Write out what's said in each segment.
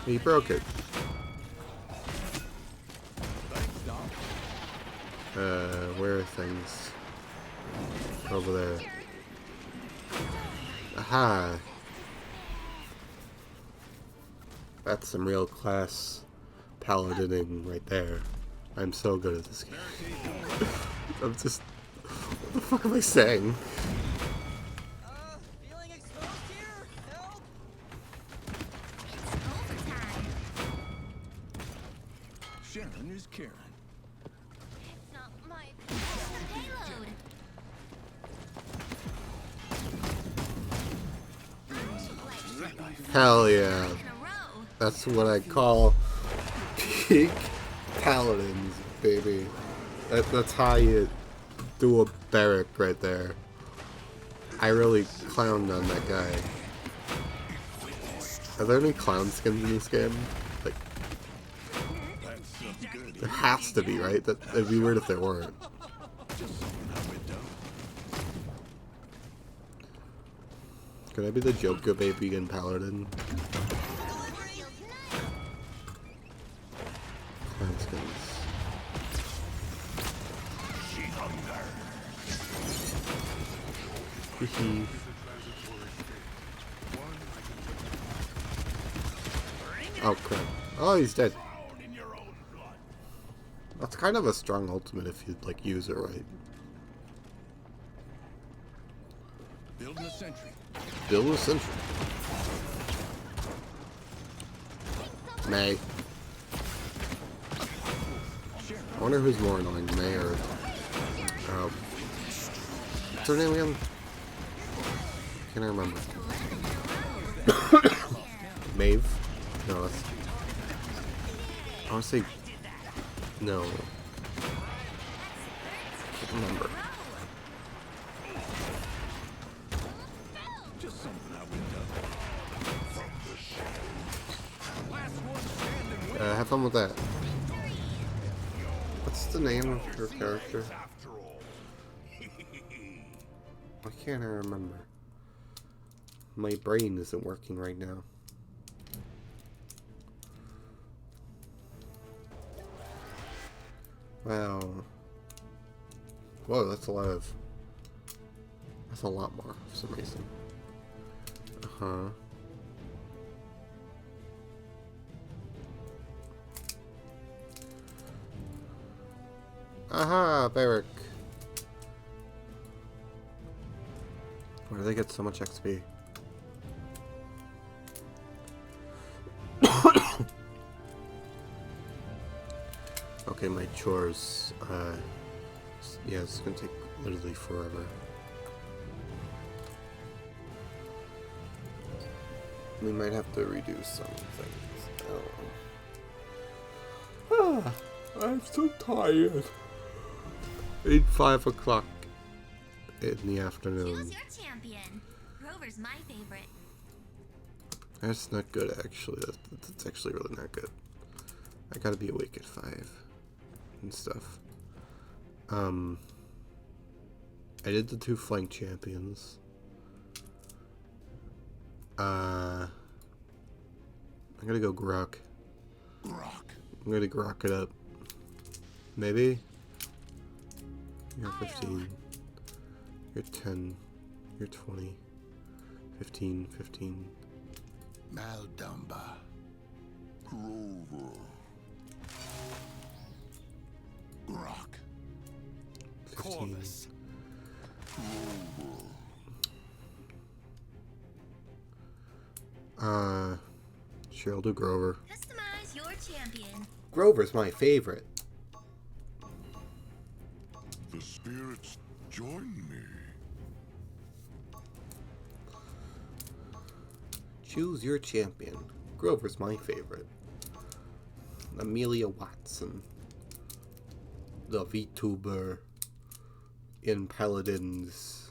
He broke it. Where are things? Over there. Aha! That's some real class paladining right there. I'm so good at this game. I'm just... What the fuck am I saying? Feeling exposed here? Help! Sharon is Karen. It's not my payload. Hell yeah. In a row. That's what I call peak paladins, baby. That's how you do a barrack right there. I really clowned on that guy. Are there any clown skins in this game? Like, there has to be, right? That'd be weird if there weren't. Could I be the Joker baby in Paladin? Clown skins. Hee. Oh crap. Oh, he's dead. That's kind of a strong ultimate if you like use it right. Building a sentry. Build a sentry. May. I wonder who's more annoying, May or what's her name again? Can't I remember? Maeve? No, that's... I want to say... No. Can't remember. Just something I would do. From the shadows. Last one standing. Have fun with that. What's the name of her character? Why can't I remember? My brain isn't working right now. Wow. Whoa, that's a lot of... That's a lot more for some reason. Uh-huh. Aha, barrack. Where do they get so much XP? Okay, my chores, yeah, it's gonna take literally forever. We might have to redo some things. I don't know. I'm so tired. It's 5 o'clock in the afternoon. Who's your champion? Rover's my favorite. That's not good, actually. That's actually really not good. I gotta be awake at 5 and stuff. I did the 2 flank champions. I'm gonna go Grok. I'm gonna Grok it up. Maybe? You're 15. You're 10. You're 20. 15, 15. Maldumba. Grover. Grok. 15. Corvus. Sure, I'll do Grover. Customize your champion. Grover's my favorite. The spirits join me. Choose your champion. Grover's my favorite. Amelia Watson. The VTuber in Paladins.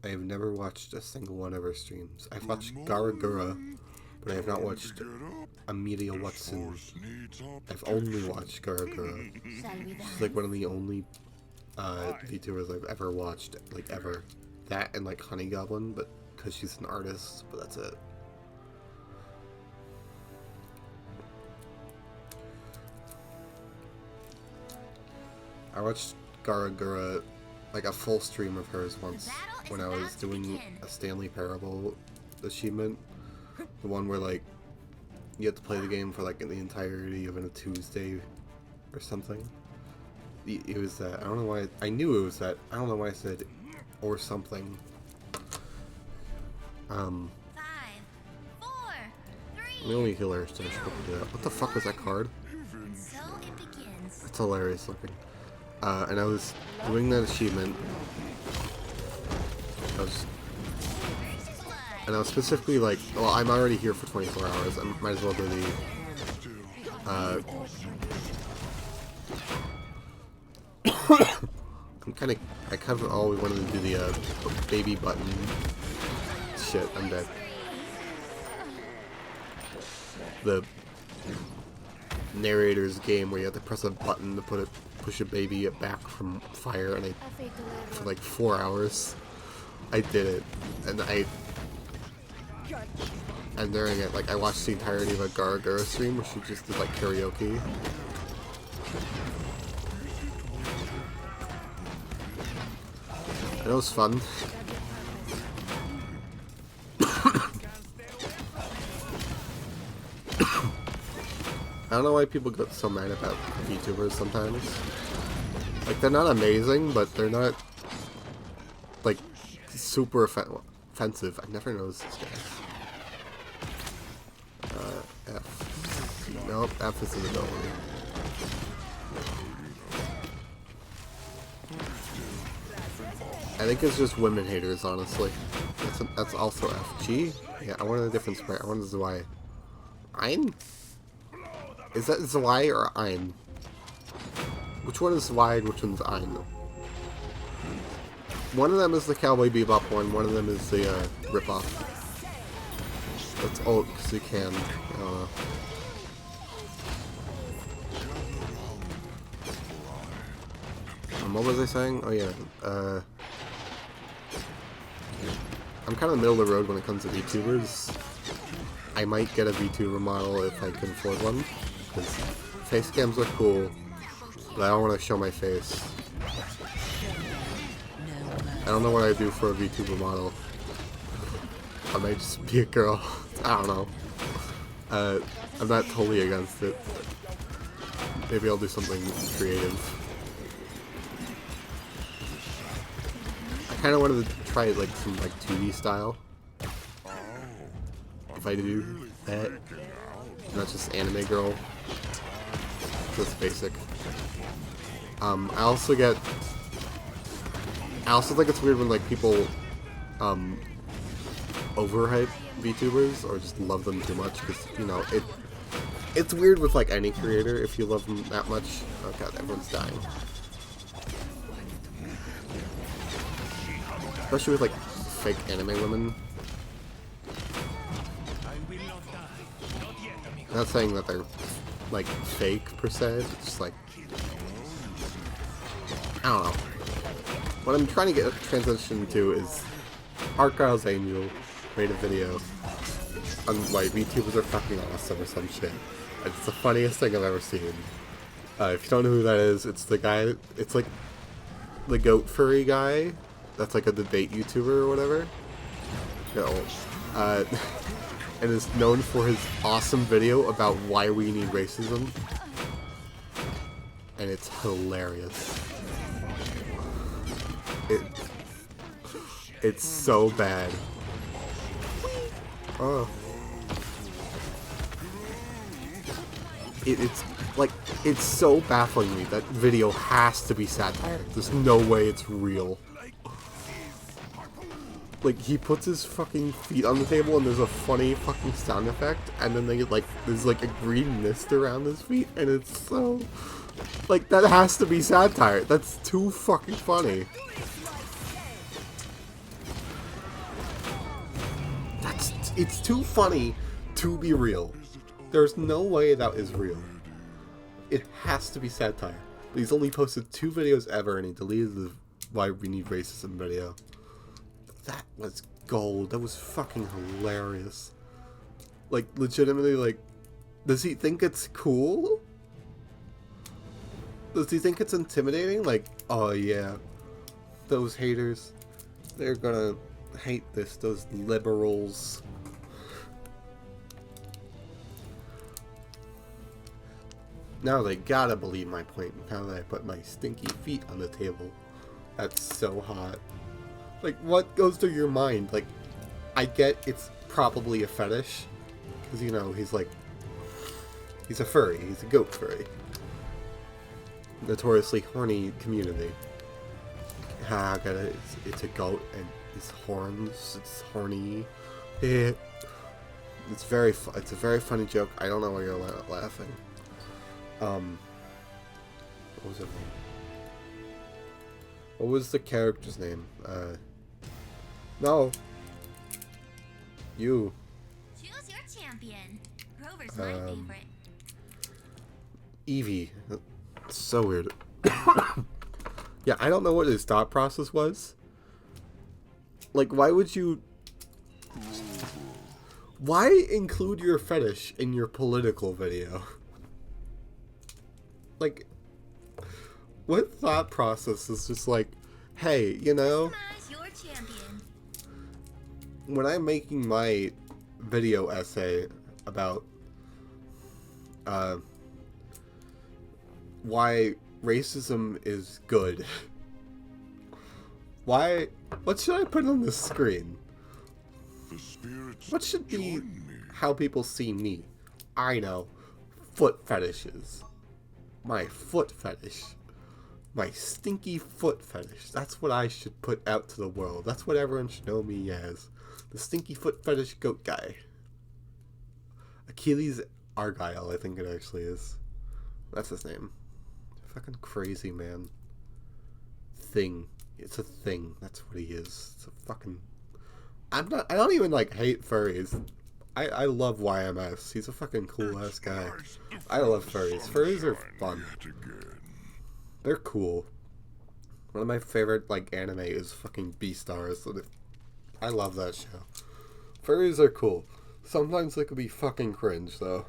I have never watched a single one of her streams. I've watched Garagura, but I have not watched Amelia Watson. I've only watched Garagura. She's like one of the only VTubers I've ever watched, like ever. That and like Honey Goblin, but because she's an artist, but that's it. I watched Garagura, like a full stream of hers once when I was doing a Stanley Parable achievement. The one where like you have to play the game for like the entirety of a Tuesday or something. It was that. I don't know why. I knew it was that. I don't know why I said or something. 5, 4, 3. The only healer so I should probably do that. What the fuck was that card? And so it begins. It's hilarious looking. And I was doing that achievement. And I was specifically like, well, I'm already here for 24 hours. I might as well do the. I kind of always wanted to do the baby button. Shit, I'm dead. The narrator's game where you have to press a button to push a baby back from fire, and for like 4 hours, I did it, and during it, like I watched the entirety of a Garagura stream where she just did like karaoke. And it was fun. I don't know why people get so mad about VTubers sometimes. Like, they're not amazing, but they're not, like, super offensive. I never noticed this guy. F. Nope, F is an ability. I think it's just women haters, honestly. That's also F. G? Yeah, I wanted a different sprite. I wanted Zwei. Ein? Is that Zwei or Ein? Which one is Zwei and which one's Ein? One of them is the Cowboy Bebop one of them is the ripoff. That's old because you can. What was I saying? Oh yeah. I'm kind of middle of the road when it comes to VTubers. I might get a VTuber model if I can afford one, because face cams are cool, but I don't want to show my face. I don't know what I do for a VTuber model. I might just be a girl. I don't know. I'm not totally against it. Maybe I'll do something creative. I kind of wanted to try like some like 2D style. If I do that, not just anime girl. Just basic. I also think it's weird when like people overhype VTubers or just love them too much, because you know it's weird with like any creator if you love them that much. Oh god, everyone's dying. Especially with like fake anime women. I'm not saying that they're like fake per se, it's just like, I don't know. What I'm trying to get transition to is Argyle's Angel made a video on why VTubers are fucking awesome or some shit. It's the funniest thing I've ever seen. If you don't know who that is, it's the guy, it's like the goat furry guy that's like a debate YouTuber or whatever. And is known for his awesome video about why we need racism. And it's hilarious. It's so bad. Oh. It's like, it's so baffling me. That video has to be satire. There's no way it's real. Like, he puts his fucking feet on the table and there's a funny fucking sound effect, and then there's like a green mist around his feet, and it's so, like, that has to be satire. That's too fucking funny. It's too funny to be real. There's no way that is real. It has to be satire. But he's only posted 2 videos ever, and he deleted the why we need racism video. That was gold. That was fucking hilarious. Like, legitimately, like, does he think it's cool? Does he think it's intimidating? Like, oh yeah, those haters, they're gonna hate this, those liberals. Now they gotta believe my point, now that I put my stinky feet on the table. That's so hot. Like, what goes through your mind? Like, I get it's probably a fetish, because, you know, he's like, he's a furry, he's a goat furry. Notoriously horny community. I got it. It's a goat and his horns. It's horny. It's a very funny joke. I don't know why you're laughing. What was it? What was the character's name? No. You. Choose your champion. Grover's my favorite. Eevee. It's so weird. Yeah, I don't know what his thought process was. Like, why would you... Why include your fetish in your political video? Like, what thought process is just like, hey, you know, Customize your champion. when I'm making my video essay about why racism is good, what should I put on the screen? What should be how people see me? I know, foot fetishes. My foot fetish. My stinky foot fetish. That's what I should put out to the world. That's what everyone should know me as. The stinky foot fetish goat guy. Achilles Argyle, I think it actually is. That's his name. Fucking crazy, man. Thing. It's a thing. That's what he is. It's a fucking... I don't even, like, hate furries. I love YMS. He's a fucking cool-ass guy. I love furries. Furries are fun. They're cool. One of my favorite, like, anime is fucking Beastars. I love that show. Furries are cool. Sometimes they could be fucking cringe, though.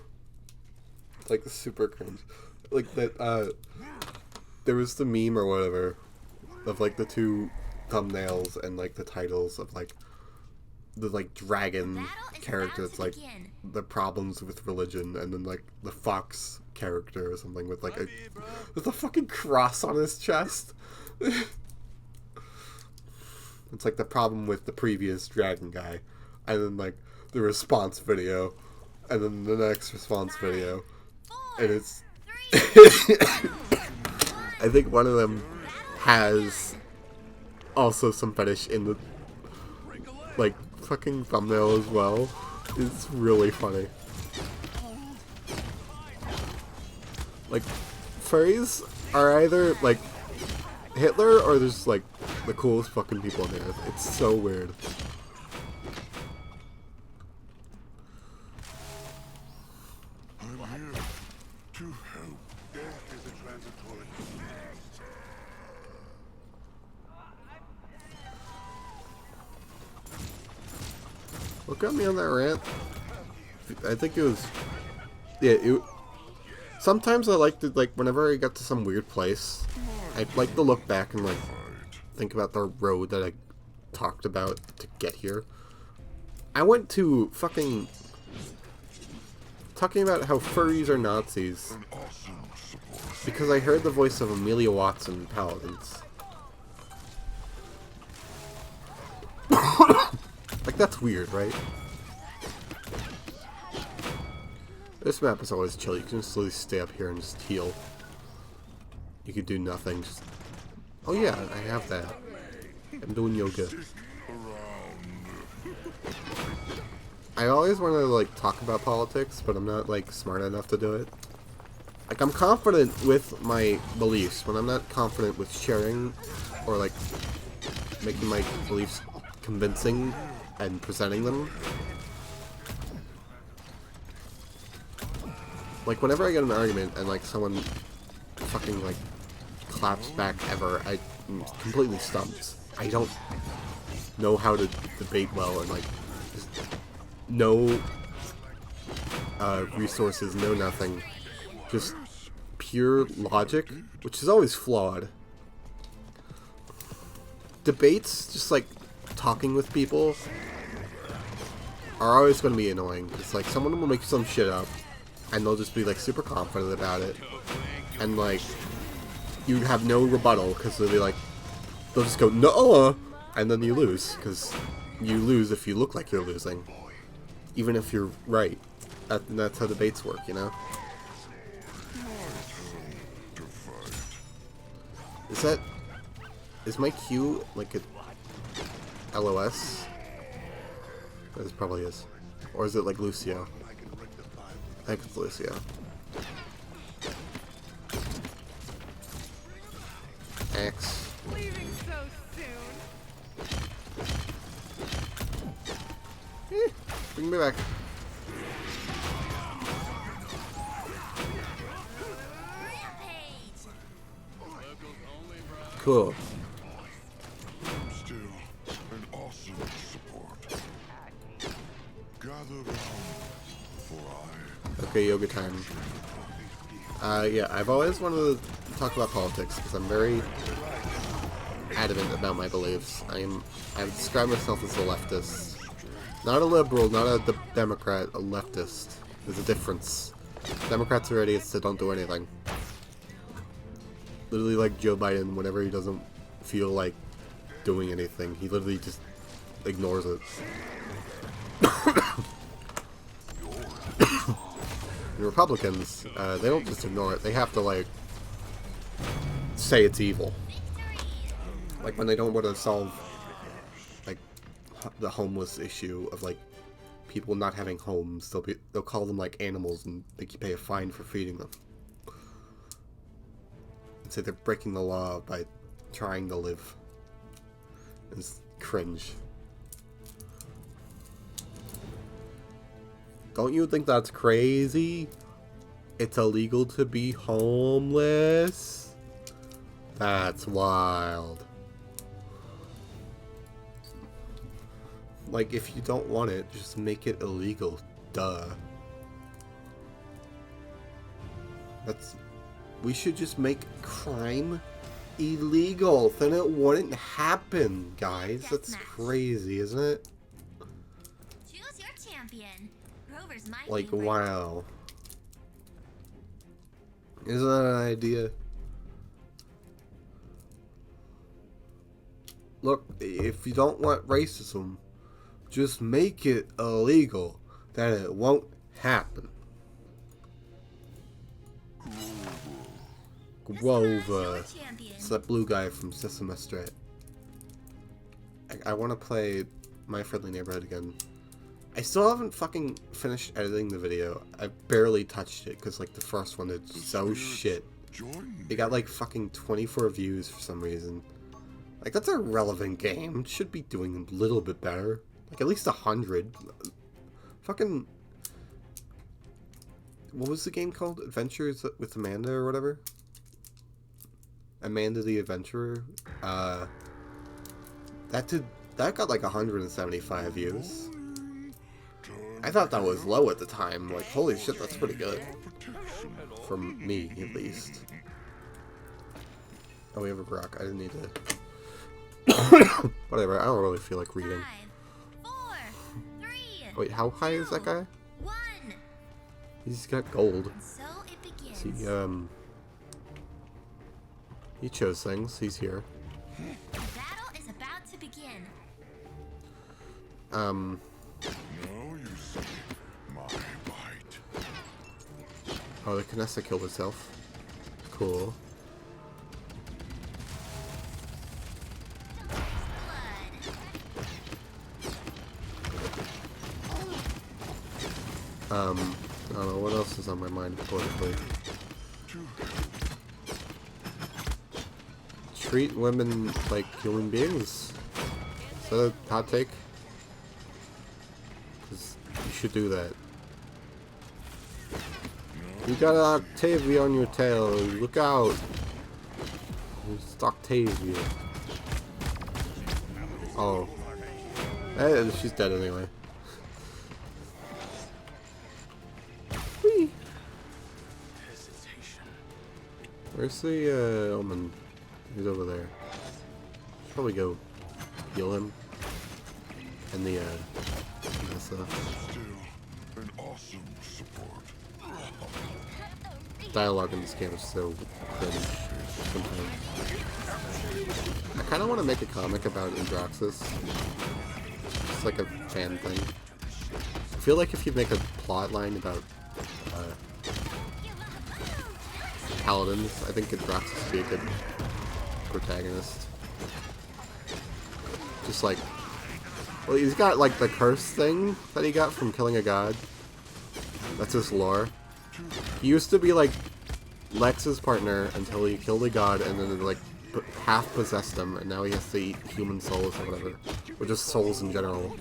Like, super cringe. Like, that, there was the meme or whatever of, like, the two thumbnails and, like, the titles of, like, the, like, dragon character. It's, like, the problems with religion, and then, like, the fox character or something with, like, with a fucking cross on his chest. It's, like, the problem with the previous dragon guy. And then, like, the response video. And then the next response video. And it's... I think one of them has also some fetish in the, like, fucking thumbnail as well. It's really funny. Like, furries are either, like, Hitler or there's, like, the coolest fucking people on earth. It's so weird. I'm here to help. Death is a transitory. What got me on that rant? I think it was... Yeah, sometimes I like to, like, whenever I get to some weird place, I'd like to look back and, like, think about the road that I talked about to get here. I went to fucking... talking about how furries are Nazis because I heard the voice of Amelia Watson in Paladins. Like, that's weird, right? This map is always chill. You can just literally stay up here and just heal. You could do nothing. Just... Oh yeah, I have that. I'm doing yoga. I always want to, like, talk about politics, but I'm not, like, smart enough to do it. Like, I'm confident with my beliefs, but I'm not confident with sharing or, like, making my beliefs convincing and presenting them. Like, whenever I get in an argument and, like, someone fucking, like, claps back ever, I'm completely stumped. I don't know how to debate well, and like just no resources, no nothing, just pure logic, which is always flawed. Debates, just like talking with people, are always going to be annoying. It's like someone will make some shit up, and they'll just be like super confident about it, and like you have no rebuttal because they'll be like, they'll just go no, and then you lose because you lose if you look like you're losing, even if you're right. That's how debates work, you know. Is my Q like a LOS? This probably is. Or is it like Lucio? I think it's Lucio. X. Leaving so soon. Bring me back. Cool. Still an awesome support. Gather round, for Okay, yoga time. Yeah, I've always wanted to talk about politics because I'm very adamant about my beliefs. I describe myself as a leftist. Not a liberal, not a Democrat, a leftist. There's a difference. Democrats are idiots that don't do anything. Literally like Joe Biden, whenever he doesn't feel like doing anything, he literally just ignores it. And Republicans, they don't just ignore it, they have to like say it's evil. Like when they don't want to solve like the homeless issue of like people not having homes, they'll call them like animals and make you pay a fine for feeding them. And say they're breaking the law by trying to live. It's cringe. Don't you think that's crazy? It's illegal to be homeless? That's wild. Like, if you don't want it, just make it illegal. Duh. We should just make crime illegal. Then it wouldn't happen, guys. That's crazy, isn't it? Choose your champion. Rover's my Like, favorite. wow. Isn't that an idea? Look, if you don't want racism, just make it illegal. Then it won't happen. Grover. It's that blue guy from Sesame Street. I want to play My Friendly Neighborhood again. I still haven't fucking finished editing the video. I barely touched it because like the first one did so shit. It got like fucking 24 views for some reason. Like that's a relevant game. It should be doing a little bit better. Like at least 100. Fucking. What was the game called? Adventures with Amanda or whatever? Amanda the Adventurer. That got like 175 views. I thought that was low at the time. Like, holy shit, that's pretty good. From me, at least. Oh, we have a Brock. I didn't need to. Whatever, I don't really feel like reading. 5, 4, 3, Wait, how high is that guy? 1. He's got gold. So it begins. See, he chose things. He's here. The battle is about to begin. Now you see my bite. Oh, the Canessa killed herself. Cool. I don't know, what else is on my mind politically? Treat women like human beings? Is that a hot take? Because you should do that. You got an Octavia on your tail, look out! It's Octavia. Oh. Eh, she's dead anyway. Whee! Where's the omen? He's over there. Should probably go heal him. And the Nessa. An awesome support. Dialogue in this game is so cringe sometimes. I kind of want to make a comic about Indraxis. Just like a fan thing. I feel like if you make a plot line about paladins, I think Indraxis would be a good protagonist. Just like, well, he's got like the curse thing that he got from killing a god. That's his lore. He used to be like Lex's partner until he killed a god and then like half possessed him, and now he has to eat human souls or whatever, or just souls in general,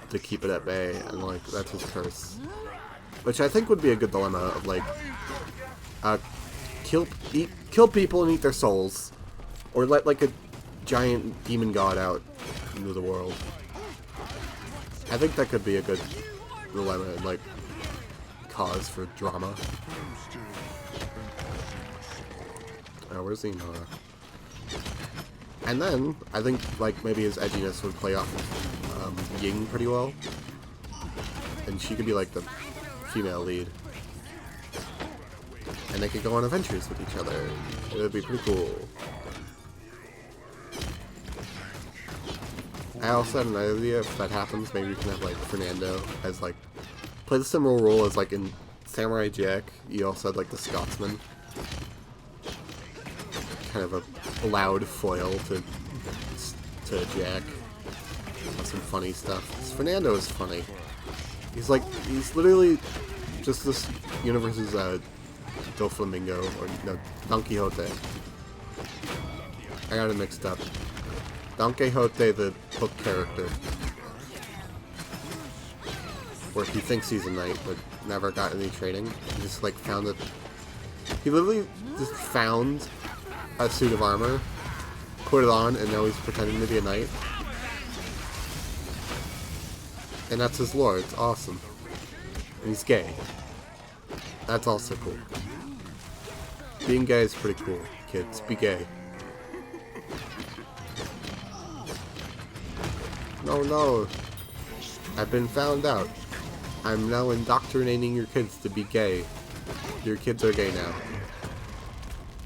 to keep it at bay, and like that's his curse. Which I think would be a good dilemma of like, kill people and eat their souls, or let like a giant demon god out into the world. I think that could be a good dilemma and like cause for drama. Where's the Nora? And then I think like maybe his edginess would play off of Ying pretty well, and she could be like the female lead, and they could go on adventures with each other. It would be pretty cool. I also had an idea, if that happens, maybe we can have like Fernando as like play the similar role as like in Samurai Jack. You also had like the Scotsman, kind of a loud foil to Jack. That's some funny stuff. Fernando is funny. He's literally just this universe's Doflamingo, or no, Don Quixote. I got it mixed up. Don Quixote, the book character, where he thinks he's a knight but never got any training. He just like found it. He literally just found a suit of armor, put it on, and now he's pretending to be a knight. And that's his lore. It's awesome. And he's gay. That's also cool. Being gay is pretty cool, kids. Be gay. No, no. I've been found out. I'm now indoctrinating your kids to be gay. Your kids are gay now.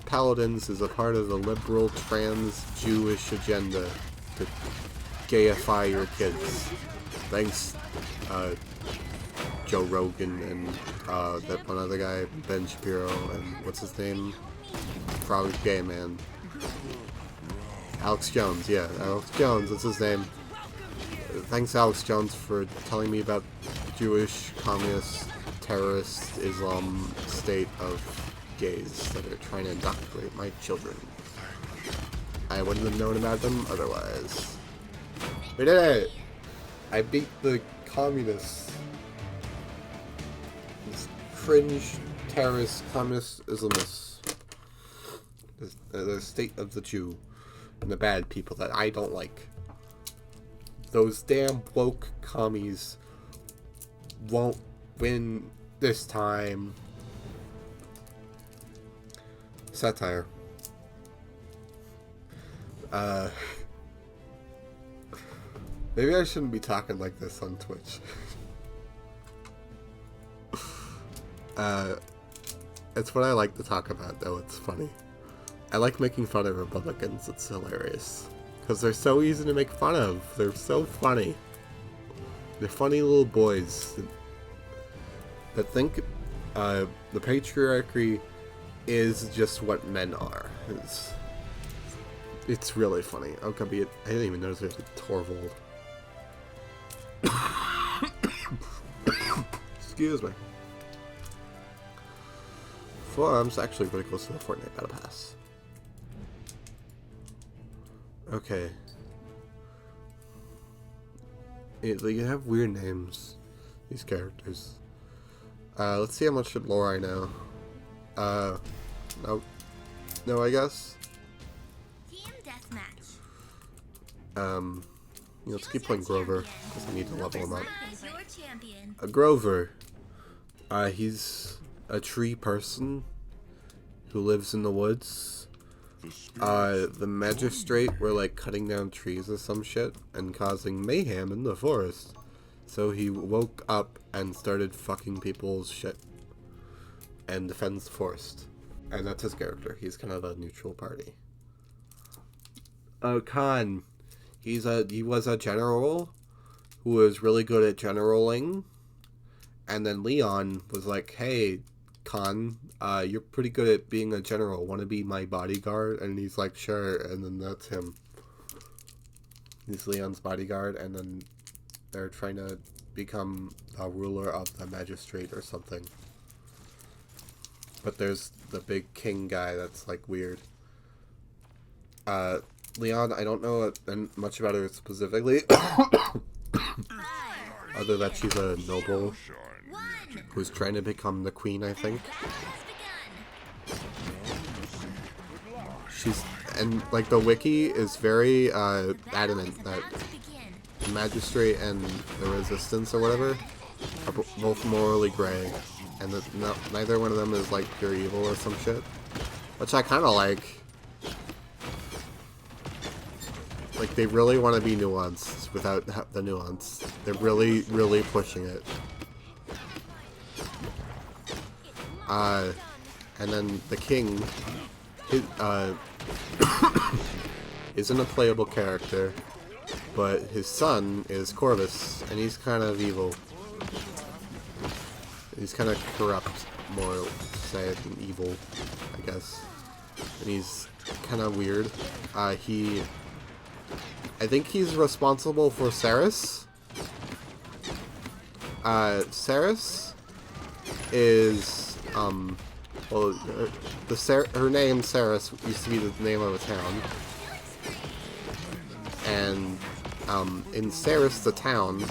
Paladins is a part of the liberal trans Jewish agenda to gayify your kids. Thanks, Joe Rogan and that one other guy, Ben Shapiro, and what's his name? Probably gay man. Alex Jones, yeah, Alex Jones, that's his name. Thanks, Alex Jones, for telling me about Jewish, communist, terrorist, Islam state of gays that are trying to indoctrinate my children. I wouldn't have known about them otherwise. We did it! I beat the communists. This cringe, terrorist, communist, Islamists. The state of the Jew. And the bad people that I don't like. Those damn woke commies won't win this time. Satire. Maybe I shouldn't be talking like this on Twitch. It's what I like to talk about, though. It's funny. I like making fun of Republicans. It's hilarious. Because they're so easy to make fun of. They're so funny. They're funny little boys that think the patriarchy is just what men are. It's really funny. I didn't even notice there's a Torvald. Excuse me. Forearm's actually pretty close to the Fortnite Battle Pass. Okay. They have weird names, these characters. Let's see how much lore I know. Nope. No, I guess. Team deathmatch. Let's keep playing Grover, because I need to level him up. Is your champion? A Grover. He's a tree person who lives in the woods. The magistrate were like cutting down trees or some shit and causing mayhem in the forest. So he woke up and started fucking people's shit and defends the forest. And that's his character. He's kind of a neutral party. Khan. He was a general who was really good at generaling. And then Leon was like, hey, Khan, you're pretty good at being a general. Want to be my bodyguard? And he's like, sure. And then that's him. He's Leon's bodyguard. And then they're trying to become a ruler of the magistrate or something. But there's the big king guy that's like weird. Leon, I don't know much about her specifically. Other that she's a noble who's trying to become the queen, I think. And like the wiki is very adamant that the magistrate and the resistance or whatever are both morally gray, and that neither one of them is like pure evil or some shit, which I kind of like. Like they really want to be nuanced without the nuance. They're really, really pushing it. And then the king isn't a playable character, but his son is Corvus, and he's kind of evil. He's kind of corrupt, more to say it, than evil, I guess. And he's kind of weird. I think he's responsible for Ceres. Ceres is, well, her name, Ceres, used to be the name of a town. And, in Ceres, the town,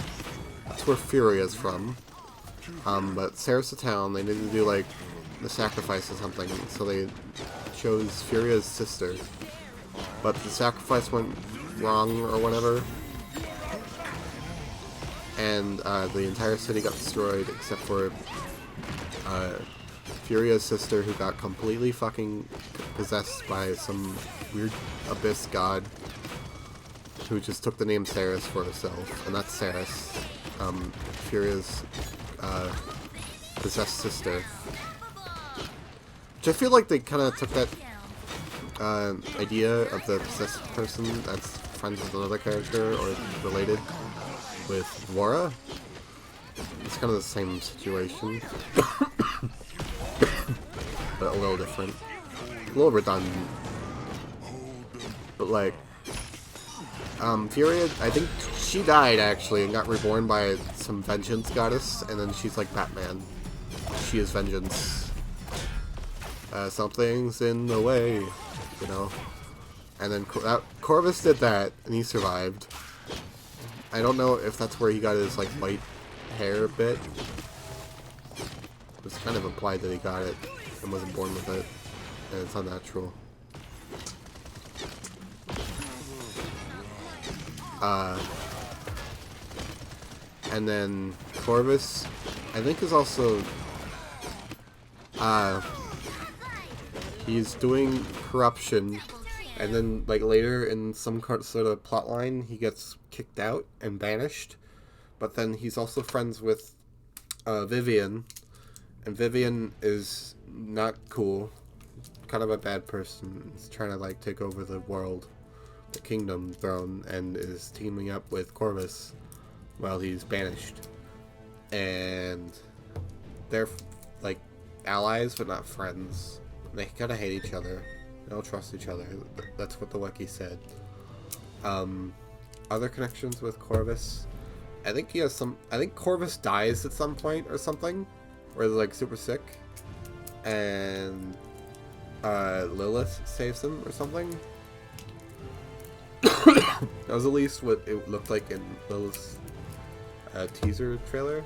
that's where Furia's from. But Ceres, the town, they needed to do, like, the sacrifice or something, so they chose Furia's sister. But the sacrifice went wrong or whatever. And, the entire city got destroyed except for, Furia's sister, who got completely fucking possessed by some weird abyss god who just took the name Ceres for herself, and that's Ceres, Furia's possessed sister. Which I feel like they kind of took that idea of the possessed person that's friends with another character or related with Dwara. It's kind of the same situation. But a little different. A little redundant. But like, Furia, I think she died actually and got reborn by some vengeance goddess, and then she's like Batman. She is vengeance. Something's in the way, you know. And then Corvus did that, and he survived. I don't know if that's where he got his like white hair bit. It was kind of implied that he got it and wasn't born with it, and it's unnatural. And then Corvus, I think, is also he's doing corruption, and then like later in some sort of plot line he gets kicked out and banished, but then he's also friends with Vivian, and Vivian is not cool, kind of a bad person. He's trying to like take over the world, the kingdom throne, and is teaming up with Corvus while he's banished. And they're like allies but not friends. They kind of hate each other. They don't trust each other. That's what the wiki said. Other connections with Corvus, I think he has some. I think Corvus dies at some point or something, or is like super sick, and Lilith saves him or something. That was at least what it looked like in Lilith's teaser trailer.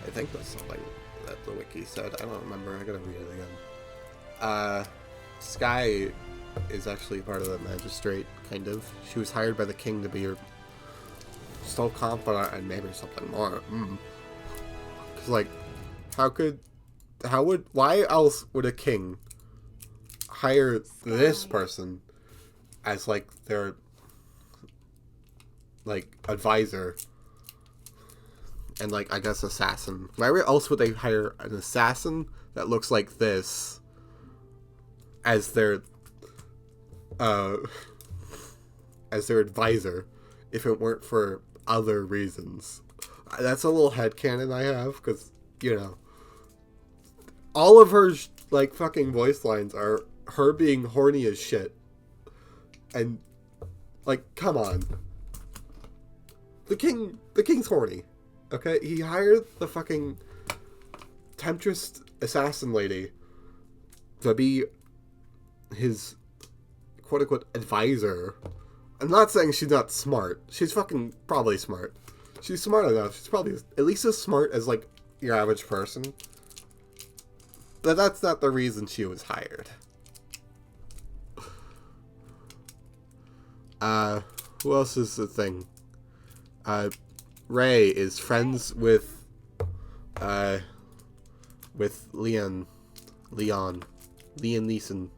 I think that's something that the wiki said. I don't remember. I gotta read it again. Sky is actually part of the magistrate, kind of. She was hired by the king to be her so confident and maybe something more. Because, like, why else would a king hire this person as, like, their, like, advisor and, like, I guess assassin? Why else would they hire an assassin that looks like this as their advisor if it weren't for other reasons? That's a little headcanon I have, because, you know, all of her, like, fucking voice lines are her being horny as shit. And, like, come on. The king's horny. Okay? He hired the fucking temptress assassin lady to be his quote-unquote advisor. I'm not saying she's not smart. She's fucking probably smart. She's smart enough. She's probably at least as smart as, like, your average person. But that's not the reason she was hired. Who else is the thing? Ray is friends with Leon Neeson.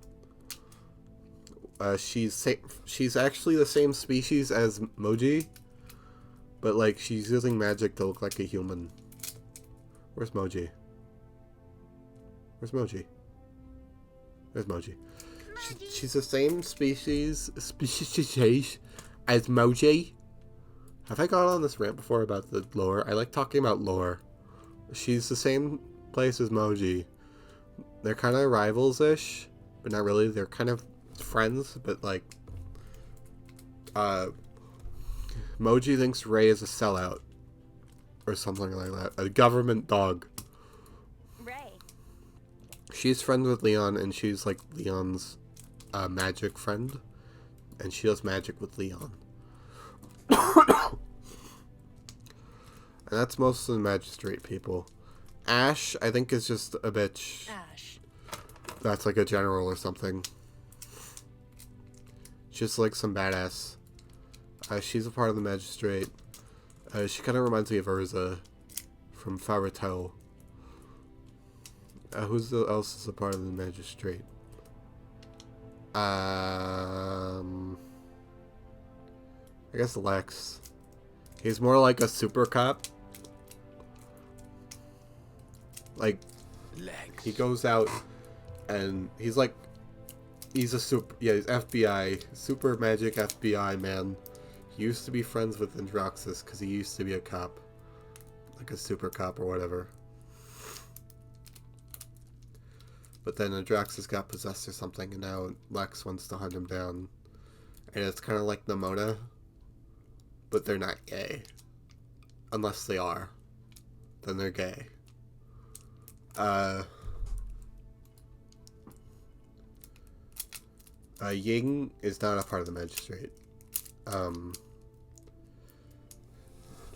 She's actually the same species as Moji, but, like, she's using magic to look like a human. Where's Moji? Where's Moji? There's Moji. She's the same species as Moji. Have I gone on this rant before about the lore? I like talking about lore. She's the same place as Moji. They're kind of rivals-ish, but not really. They're kind of friends, but, like, Moji thinks Ray is a sellout or something like that. A government dog. Ray. She's friends with Leon, and she's, like, Leon's magic friend, and she does magic with Leon. And that's most of the magistrate people. Ash, I think, is just a bitch. Ash. That's like a general or something. Just like some badass. She's a part of the magistrate. She kind of reminds me of Urza from Farato. Who's else is a part of the magistrate? I guess Lex. He's more like a super cop. Like, Lex. he goes out and he's like, he's FBI, super magic FBI man. He used to be friends with Androxus because he used to be a cop. Like a super cop or whatever. But then Androxus got possessed or something, and now Lex wants to hunt him down. And it's kind of like Namona, but they're not gay. Unless they are. Then they're gay. Ying is not a part of the magistrate.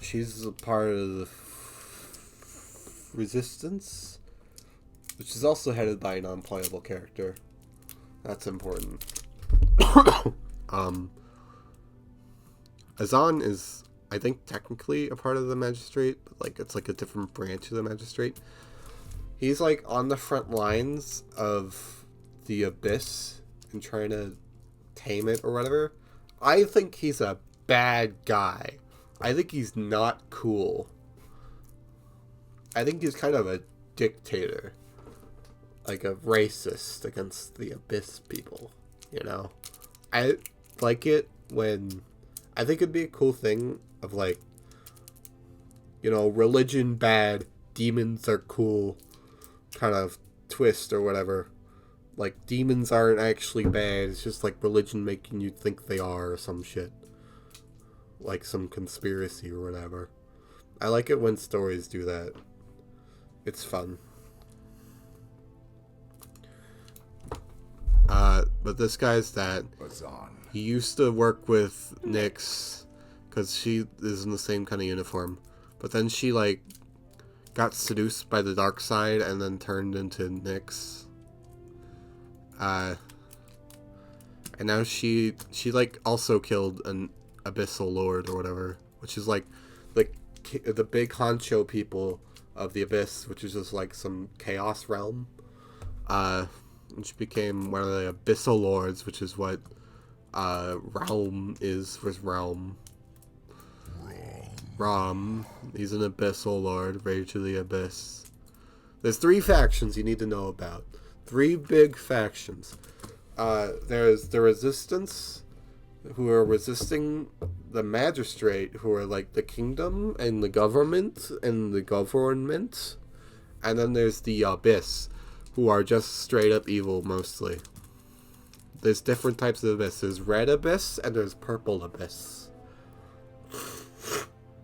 She's a part of the resistance, which is also headed by a non-playable character. That's important. Azan is, I think, technically a part of the magistrate, but, like, it's like a different branch of the magistrate. He's, like, on the front lines of the abyss and trying to tame it or whatever. I think he's a bad guy. I think he's not cool. I think he's kind of a dictator. Like a racist against the abyss people, you know? I like it when... I think it'd be a cool thing of, like, you know, religion bad, demons are cool kind of twist or whatever. Like, demons aren't actually bad, it's just, like, religion making you think they are or some shit. Like some conspiracy or whatever. I like it when stories do that. It's fun. But this guy's that. He used to work with Nyx because she is in the same kind of uniform. But then she, like, got seduced by the dark side and then turned into Nyx. and now she like also killed an Abyssal Lord or whatever, which is like the big honcho people of the Abyss, which is just like some chaos realm. And she became one of the Abyssal Lords, which is what Realm is for Realm. Rom. He's an Abyssal Lord, Rage of the Abyss. There's 3 factions you need to know about. 3 big factions. There's the Resistance, who are resisting the Magistrate, who are like the kingdom and the government. And then there's the Abyss, who are just straight up evil mostly. There's different types of Abyss. There's Red Abyss and there's Purple Abyss.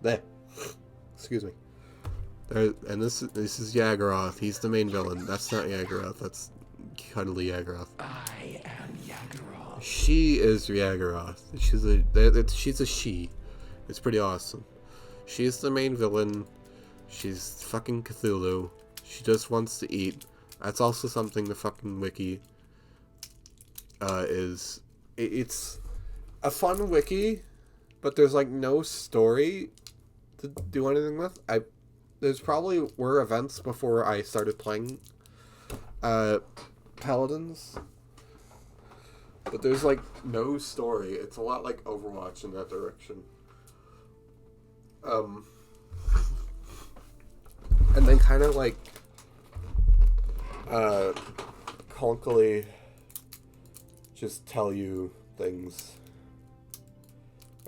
There. Excuse me. And this is Yaggaroth. He's the main villain. That's not Yaggaroth. That's cuddly Yaggaroth. I am Yaggaroth. She is Yaggaroth. She's a she. It's pretty awesome. She's the main villain. She's fucking Cthulhu. She just wants to eat. That's also something the fucking wiki is. It's a fun wiki, but there's like no story to do anything with. There's probably were events before I started playing Paladins, but there's like no story. It's a lot like Overwatch in that direction. And then kind of like conkily just tell you things.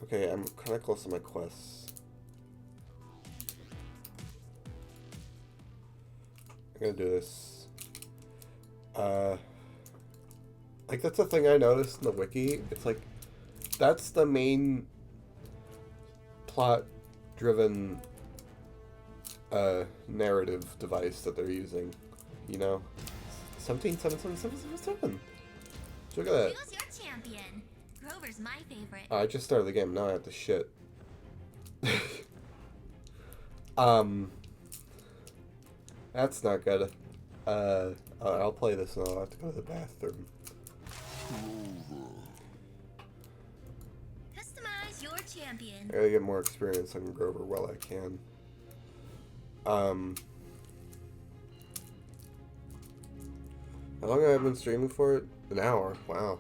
Okay, I'm kind of close to my quests. I'm gonna do this. Like, that's the thing I noticed in the wiki. It's like, that's the main plot-driven narrative device that they're using. You know? 177777. Look at that. Who's your champion? Grover's my favorite. I just started the game. Now I have to shit. That's not good. I'll play this and I'll have to go to the bathroom. Customize your champion. I gotta get more experience on Grover while I can. How long have I been streaming for it? An hour. Wow.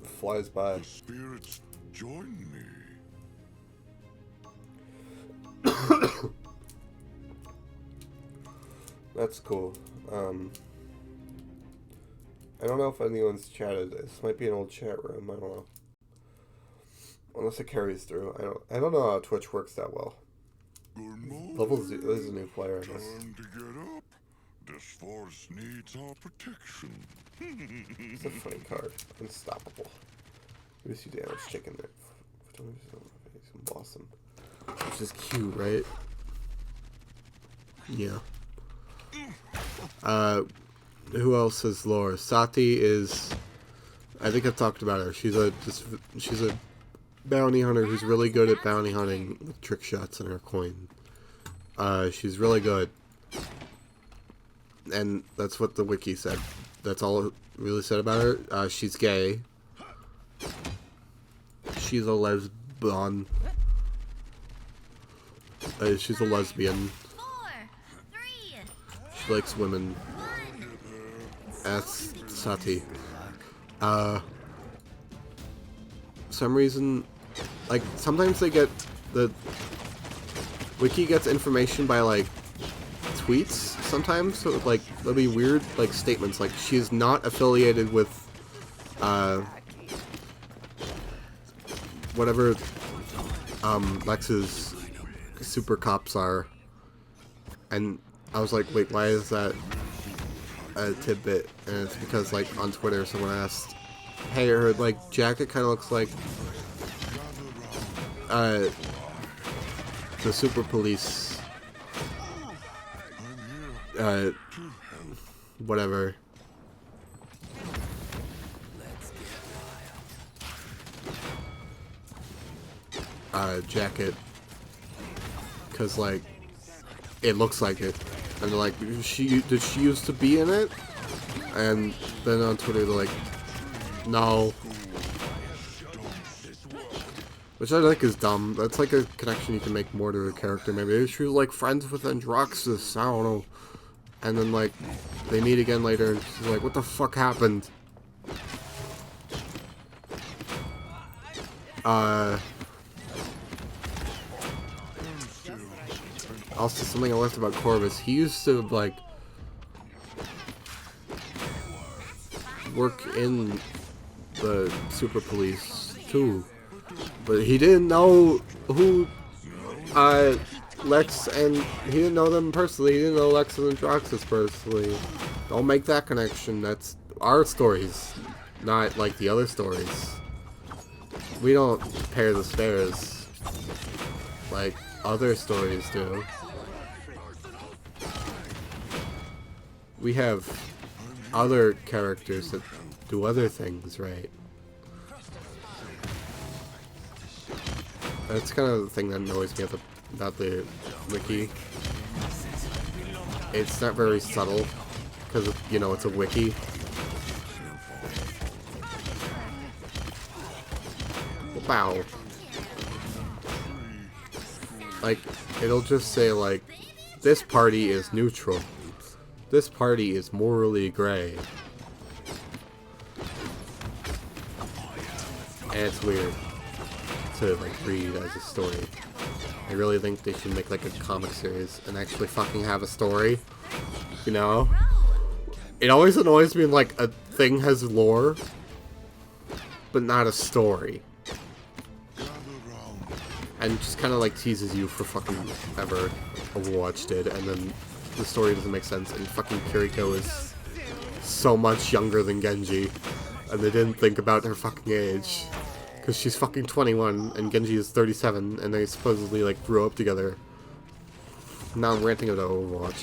It flies by. The spirits join me. That's cool. I don't know if anyone's chatted. This might be an old chat room. I don't know. Unless it carries through. I don't know how Twitch works that well. Good morning. Level 0. This is a new player, I guess. Time to get up. This forest needs our protection. It's a funny card. Unstoppable. Reduce your damage taken there. Awesome. Which is cute, right? Yeah. Who else is lore? Sati is. I think I've talked about her. She's a bounty hunter who's really good at bounty hunting with trick shots in her coin. She's really good. And that's what the wiki said. That's all it really said about her. She's gay. She's a lesbian. She's a lesbian. 4, 3, She likes women. 1. That's Sati. For some reason, like, sometimes they get the wiki gets information by like tweets sometimes, so like there'll be weird like statements like she's not affiliated with whatever Lex's super cops are, and I was like, wait, why is that a tidbit? And it's because like on Twitter someone asked, hey, her like jacket kind of looks like the super police whatever. Jacket, because like it looks like it, and they're like, did she used to be in it? And then on Twitter they're like, no. Which I think is dumb. That's like a connection you can make more to a character. Maybe she was like friends with Androxus, I don't know. And then like, they meet again later and she's like, what the fuck happened? Also, something I left about Corvus. He used to like work in the Super Police too, but he didn't know who Lex, and he didn't know them personally. He didn't know Lex and Androxus personally. Don't make that connection. That's our stories, not like the other stories. We don't compare the stairs like other stories do. We have other characters that do other things, right? That's kind of the thing that annoys me about the wiki. It's not very subtle, because, you know, it's a wiki. Wow. Like, it'll just say, like, this party is neutral. This party is morally gray. And it's weird to, like, read as a story. I really think they should make, like, a comic series and actually fucking have a story. You know? It always annoys me when, like, a thing has lore, but not a story. And just kind of, like, teases you for fucking ever. Overwatch did, and then the story doesn't make sense, and fucking Kiriko is so much younger than Genji, and they didn't think about her fucking age, because she's fucking 21, and Genji is 37, and they supposedly, like, grew up together. Now I'm ranting about Overwatch.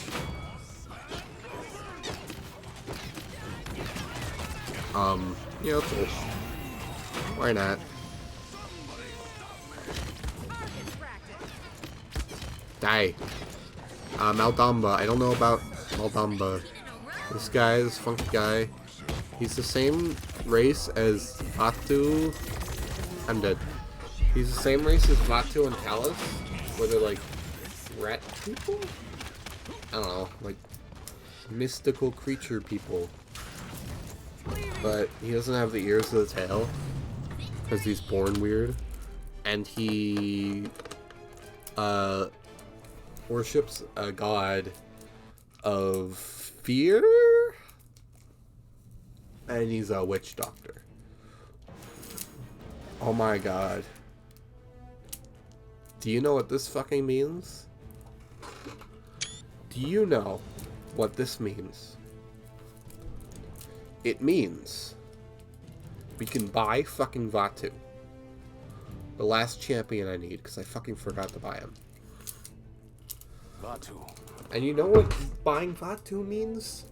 Yeah, cool. Why not? Die. Maldamba. I don't know about Maldamba. This guy, this funky guy, he's the same race as Vatu. I'm dead. He's the same race as Vatu and Talus, where they're like rat people? I don't know, like mystical creature people. But he doesn't have the ears of the tail, because he's born weird. And he worships a god of fear, and he's a witch doctor. Oh my god. Do you know what this fucking means? Do you know what this means? It means we can buy fucking Vatu. The last champion I need, because I fucking forgot to buy him. Vatu. And you know what buying Vatu means?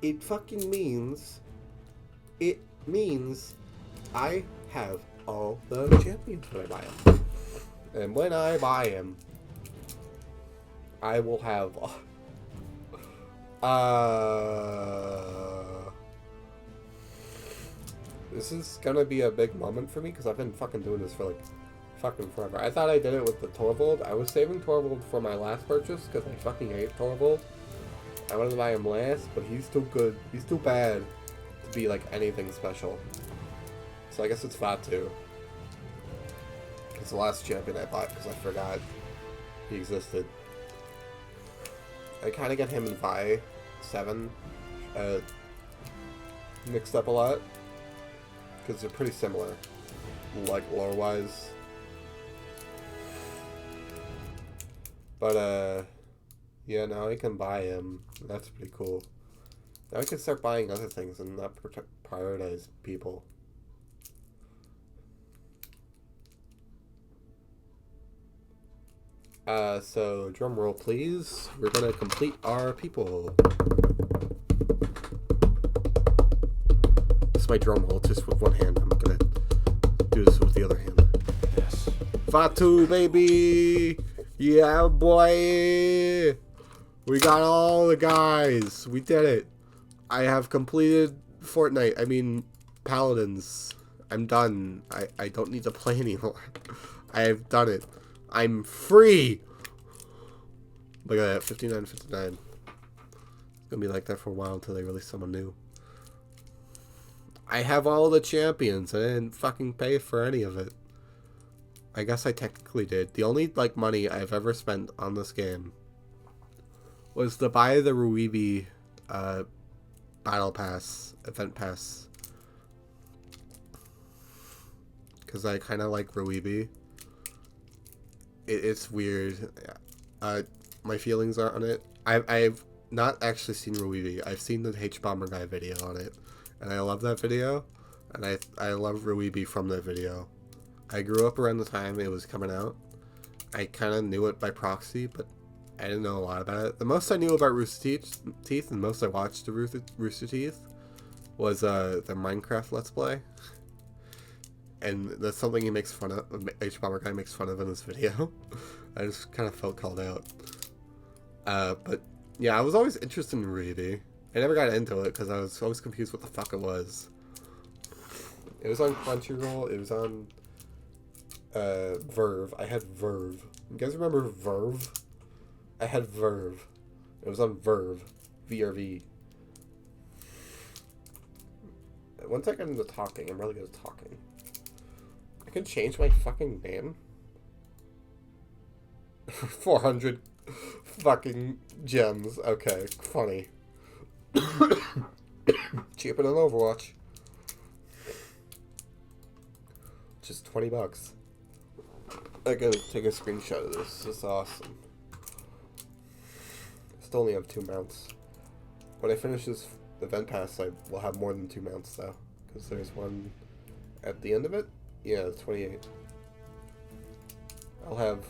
It fucking means... It means I have all the champions when I buy him. And when I buy him, I will have... This is gonna be a big moment for me, because I've been fucking doing this for like fucking forever. I thought I did it with the Torvald. I was saving Torvald for my last purchase, because I fucking hate Torvald. I wanted to buy him last, but he's too good. He's too bad to be like anything special. So I guess it's Vatu. It's the last champion I bought, because I forgot he existed. I kind of get him and Vi 7 mixed up a lot, because they're pretty similar, like lore-wise. But yeah, now I can buy him. That's pretty cool. Now I can start buying other things and not prioritize people. So drum roll, please. We're gonna complete our people. This is my drum roll, just with one hand. I'm gonna do this with the other hand. Yes. Vatu, baby! Yeah, boy! We got all the guys. We did it. I have completed Fortnite. I mean, Paladins. I'm done. I don't need to play anymore. I have done it. I'm free! Look at that, 59.59. It's gonna be like that for a while until they release someone new. I have all the champions. I didn't fucking pay for any of it. I guess I technically did. The only, like, money I've ever spent on this game was to buy the Ruibi, Battle Pass, Event Pass. Because I kind of like Ruibi. It's weird. My feelings are on it. I've not actually seen Ruibi. I've seen the H-Bomber guy video on it. And I love that video. And I love Ruibi from that video. I grew up around the time it was coming out. I kind of knew it by proxy, but I didn't know a lot about it. The most I knew about Rooster Teeth, and most I watched the Rooster Teeth, was the Minecraft Let's Play. And that's something he makes fun of, H-Bomber guy makes fun of in this video. I just kind of felt called out. But yeah, I was always interested in Ruby. I never got into it because I was always confused what the fuck it was. It was on Crunchyroll, it was on Verve. I had Verve. You guys remember Verve? I had Verve. It was on Verve. VRV. Once I get into talking, I'm really good at talking. I can change my fucking name. 400 fucking gems. Okay, funny. Cheaper than Overwatch. Just 20 bucks. I gotta take a screenshot of this. This is awesome. Still only have 2 mounts. When I finish this event pass, I will have more than 2 mounts though. Because there's one at the end of it. Yeah, 28. I'll have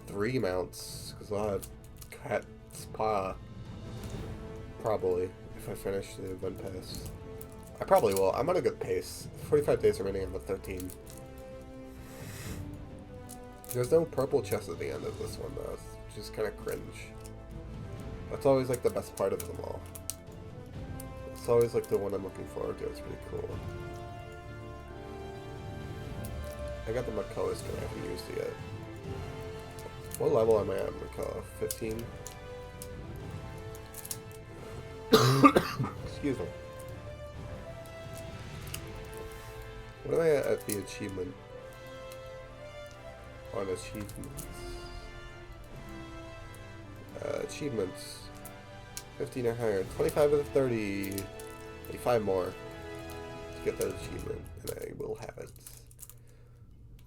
3 mounts. Because I'll have Cat Spa. Probably. If I finish the event pass. I probably will. I'm on a good pace. 45 days remaining, I'm at 13. There's no purple chest at the end of this one though, which is kind of cringe. That's always like the best part of them all. It's always like the one I'm looking forward to. It's pretty cool. I got the Makoa skin, I haven't used it yet. What level am I at Makoa? 15? Excuse me. What am I at the achievement? On achievements. Achievements. 15 or higher. 25 of the 30. 85 more to get that achievement, and I will have it.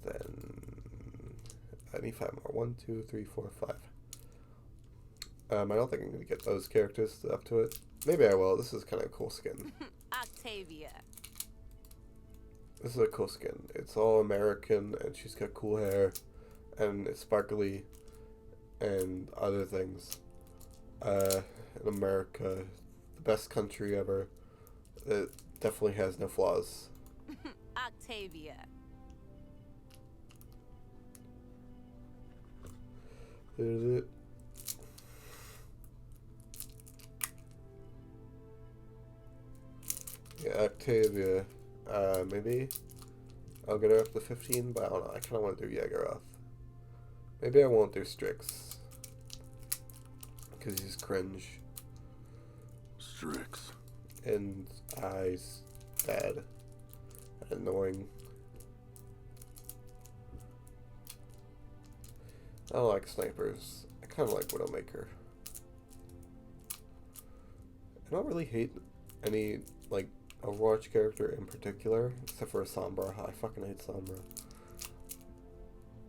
Then I need 5 more. 1, 2, 3, 4, 5. I don't think I'm gonna get those characters up to it. Maybe I will. This is kind of a cool skin. Octavia. This is a cool skin. It's all American, and she's got cool hair, and it's sparkly, and other things. In America, the best country ever. It definitely has no flaws. Octavia. There's it. Yeah, Octavia. Maybe I'll get her up to 15, but I don't know. I kind of want to do Yagoroth. Maybe I won't do Strix. Because he's cringe. Strix. And he's bad. Annoying. I don't like snipers. I kind of like Widowmaker. I don't really hate any, like, Overwatch character in particular, except for Sombra. I fucking hate Sombra.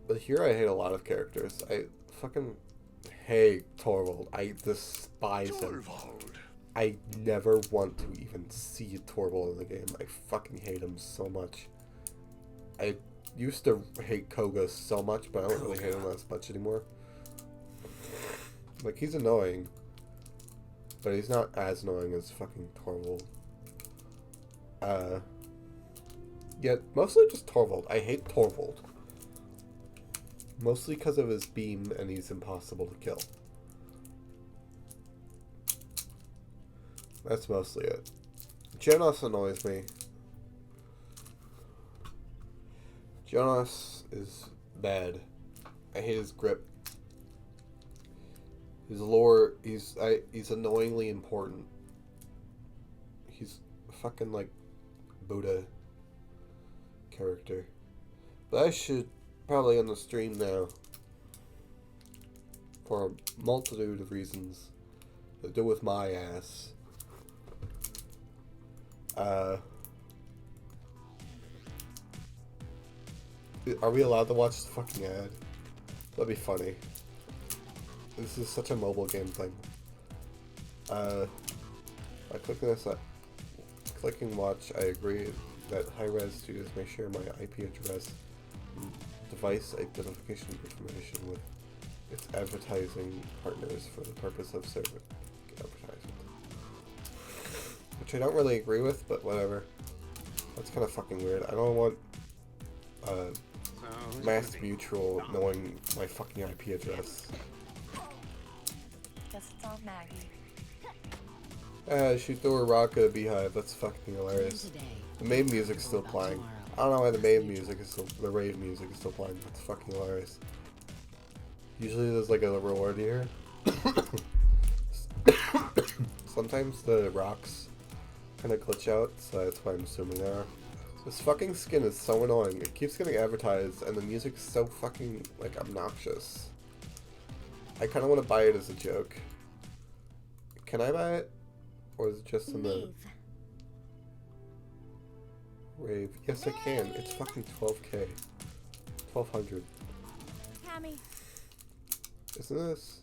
But here I hate a lot of characters. I fucking hate Torvald. I despise him. I never want to even see Torvald in the game. I fucking hate him so much. I used to hate Koga so much, but I don't really hate him as much anymore. Like, he's annoying, but he's not as annoying as fucking Torvald. Yeah, mostly just Torvald. I hate Torvald. Mostly because of his beam, and he's impossible to kill. That's mostly it. Jonas annoys me. Jonas is bad. I hate his grip. His lore, he's annoyingly important. He's fucking like Buddha character. But I should probably end the stream now. For a multitude of reasons that do with my ass. Are we allowed to watch the fucking ad? That'd be funny. This is such a mobile game thing. By clicking this up, clicking watch, I agree that high-res studios may share my IP address and device identification information with its advertising partners for the purpose of serving advertisement. Which I don't really agree with, but whatever. That's kind of fucking weird. I don't want Mass Mutual knowing my fucking IP address. Guess it's all Maggie. She threw a rock at a beehive. That's fucking hilarious. The main music's still playing. I don't know why the main music is still, the rave music is still playing. That's fucking hilarious. Usually there's like a reward here. Sometimes the rocks kind of glitch out, so that's why I'm assuming they are. This fucking skin is so annoying. It keeps getting advertised, and the music's so fucking, like, obnoxious. I kind of want to buy it as a joke. Can I buy it? Or is it just in the... Rave? Yes, I can. It's fucking 12k. 1200. Cammy. Isn't this...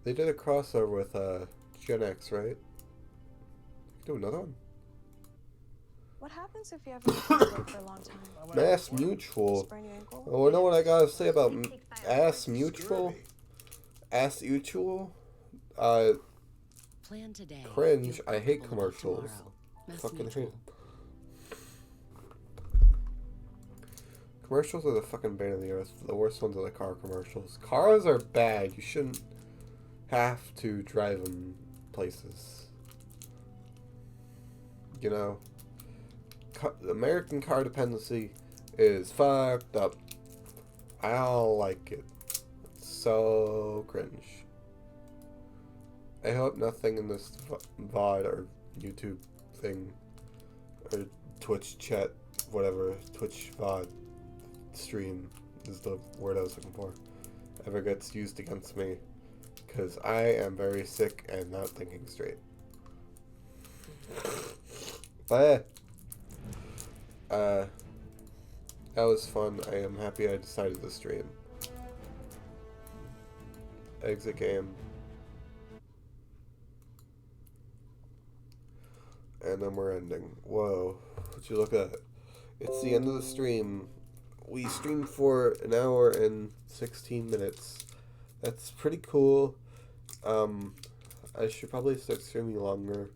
They did a crossover with, Gen X, right? Do another one? What happens if you ever work for a long time? Mass Mutual. Sprain your ankle? Oh, you know what I gotta say about Ass Mutual? Ass Mutual? Plan today. Cringe. I hate commercials. Fucking hate them. Commercials are the fucking bane of the earth. The worst ones are the car commercials. Cars are bad. You shouldn't have to drive them places. You know? American car dependency is fucked up. I don't like it. It's so cringe. I hope nothing in this VOD or YouTube thing or Twitch chat, whatever, Twitch VOD stream is the word I was looking for, ever gets used against me, because I am very sick and not thinking straight. That was fun. I am happy I decided to stream. Exit game. And then we're ending. Whoa. Would you look at it? It's the end of the stream. We streamed for an hour and 16 minutes. That's pretty cool. I should probably start streaming longer,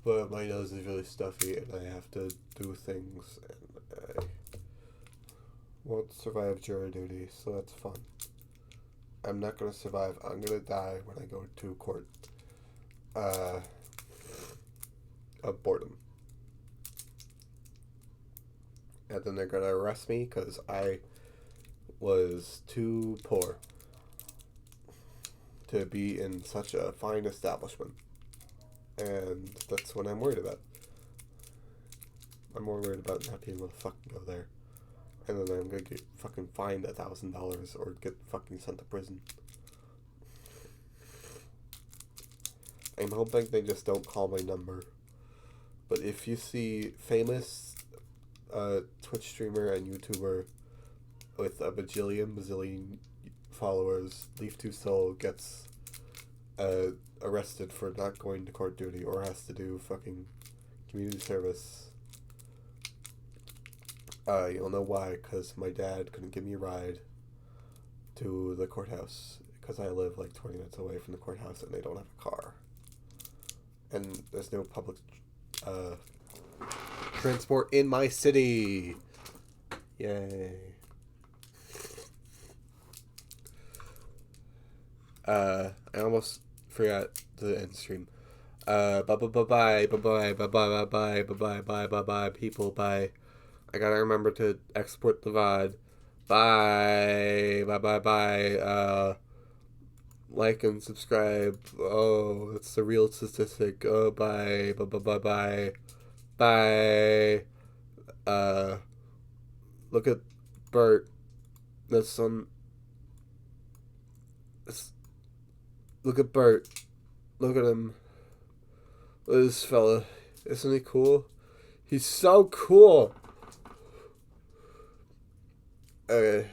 but my nose is really stuffy and I have to do things and I won't survive jury duty, so that's fun. I'm not gonna survive. I'm gonna die when I go to court. Of boredom. And then they're gonna arrest me because I was too poor to be in such a fine establishment. And that's what I'm worried about. I'm more worried about not being able to fucking go there. And then I'm gonna get fucking fined $1,000 or get fucking sent to prison. I'm hoping they just don't call my number. But if you see famous Twitch streamer and YouTuber with a bazillion followers, Leaf2Soul gets arrested for not going to court duty or has to do fucking community service, you'll know why, because my dad couldn't give me a ride to the courthouse because I live like 20 minutes away from the courthouse and they don't have a car. And there's no public transport in my city. Yay. I almost forgot the end stream. Bye bye bye bye bye bye bye bye bye bye bye bye bye bye people. Bye. I gotta remember to export the VOD. Bye bye bye bye. Like and subscribe. Oh, that's the real statistic. Oh, bye bye bye bye bye bye. Look at Bert. That's some. Look at Bert. Look at him. Look at this fella. Isn't he cool? He's so cool. Okay.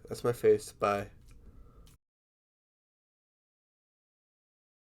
That's my face. Bye.